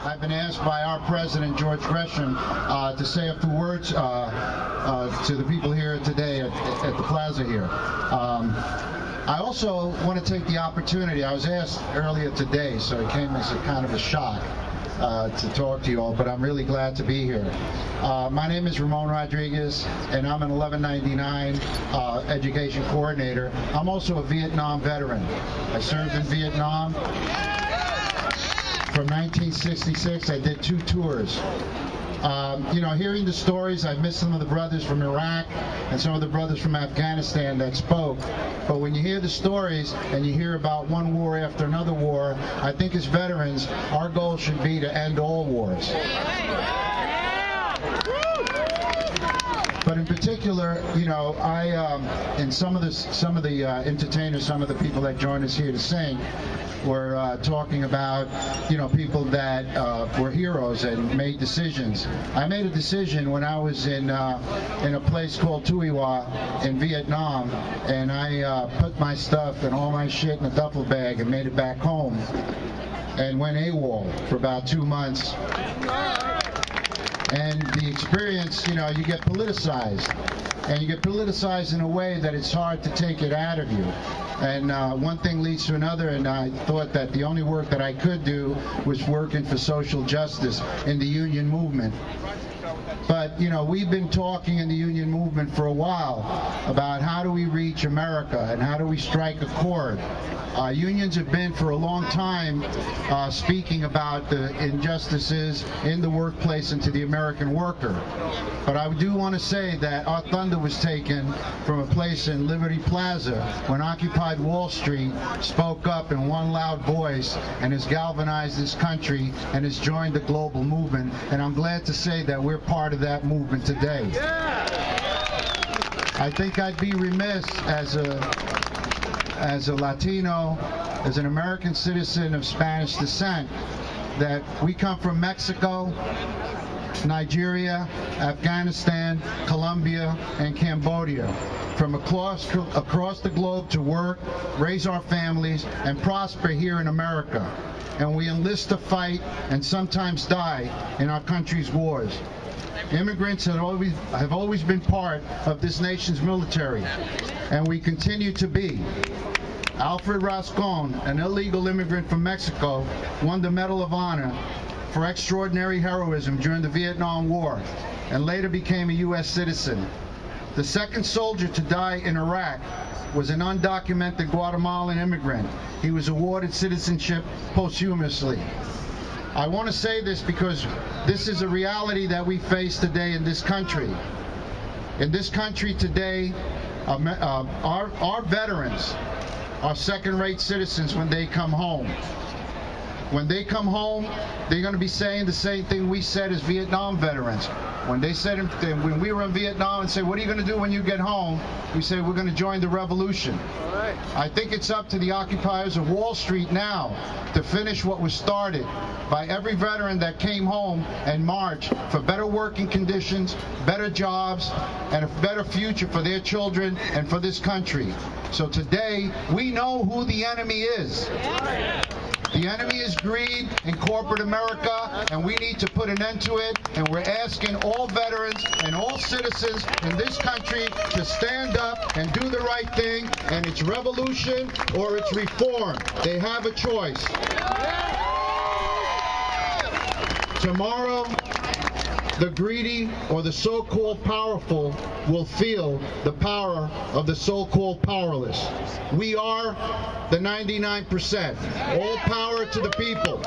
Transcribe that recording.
I've been asked by our president, George Gresham, to say a few words to the people here today at the plaza here. I also want to take the opportunity, I was asked earlier today, so it came as a kind of a shock to talk to you all, but I'm really glad to be here. My name is Ramon Rodriguez, and I'm an 1199 education coordinator. I'm also a Vietnam veteran. I served in Vietnam. From 1966, I did 2 tours. You know, hearing the stories, I've missed some of the brothers from Iraq and some of the brothers from Afghanistan that spoke. But when you hear the stories and you hear about one war after another war, I think as veterans, our goal should be to end all wars. But in particular, you know, and some of the entertainers, some of the people that joined us here to sing, were talking about, you know, people that were heroes and made decisions. I made a decision when I was in a place called Tuy Hoa in Vietnam, and I put my stuff and all my shit in a duffel bag and made it back home, and went AWOL for about 2 months. And the experience, you know, you get politicized. And you get politicized in a way that it's hard to take it out of you. And one thing leads to another, and I thought that the only work that I could do was working for social justice in the union movement. But, you know, we've been talking in the union movement for a while about how do we reach America and how do we strike a chord. Unions have been for a long time speaking about the injustices in the workplace and to the American worker. But I do want to say that our thunder was taken from a place in Liberty Plaza when Occupy Wall Street spoke up in one loud voice and has galvanized this country and has joined the global movement. And I'm glad to say that we're part of that movement today. I think I'd be remiss as a Latino, as an American citizen of Spanish descent, that we come from Mexico, Nigeria, Afghanistan, Colombia, and Cambodia, from across the globe to work, raise our families, and prosper here in America. And we enlist to fight and sometimes die in our country's wars. Immigrants have always been part of this nation's military, and we continue to be. Alfred Rascon, an illegal immigrant from Mexico, won the Medal of Honor for extraordinary heroism during the Vietnam War, and later became a U.S. citizen. The second soldier to die in Iraq was an undocumented Guatemalan immigrant. He was awarded citizenship posthumously. I want to say this because this is a reality that we face today in this country. In this country today, our veterans are second-rate citizens when they come home. When they come home, they're going to be saying the same thing we said as Vietnam veterans. When we were in Vietnam and say, what are you going to do when you get home? We say, we're going to join the revolution. All right. I think it's up to the occupiers of Wall Street now to finish what was started by every veteran that came home and marched for better working conditions, better jobs, and a better future for their children and for this country. So today, we know who the enemy is. The enemy is greed in corporate America, and we need to put an end to it. And we're asking all veterans and all citizens in this country to stand up and do the right thing. And it's revolution or it's reform. They have a choice. Tomorrow, the greedy or the so-called powerful will feel the power of the so-called powerless. We are the 99%. All power to the people.